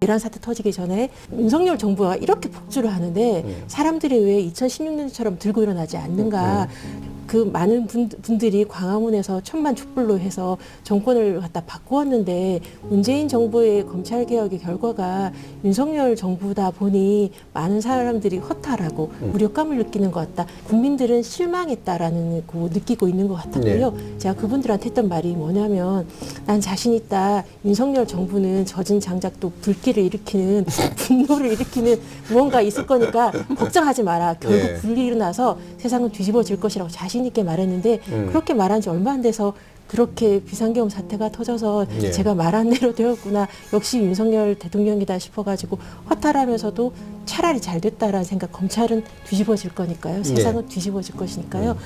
내란 사태 터지기 전에 윤석열 정부가 이렇게 폭주를 하는데 사람들이 왜 2016년처럼 들고 일어나지 않는가. 그 많은 분들이 광화문에서 천만 촛불로 해서 정권을 갖다 바꾸었는데 문재인 정부의 검찰개혁의 결과가 윤석열 정부다 보니 많은 사람들이 허탈하고 무력감을 느끼는 것 같다. 국민들은 실망했다라는 거 느끼고 있는 것 같았고요. 제가 그분들한테 했던 말이 뭐냐면 난 자신 있다. 윤석열 정부는 젖은 장작도 불길을 일으키는 분노를 일으키는 무언가 있을 거니까 걱정하지 마라. 결국 불이 일어나서 세상은 뒤집어질 것이라고 자신 있게 말했는데 그렇게 말한 지 얼마 안 돼서 그렇게 비상계엄 사태가 터져서 제가 말한 대로 되었구나. 역시 윤석열 대통령이다 싶어가지고 허탈하면서도 차라리 잘 됐다라는 생각. 검찰은 뒤집어질 거니까요. 세상은 뒤집어질 것이니까요.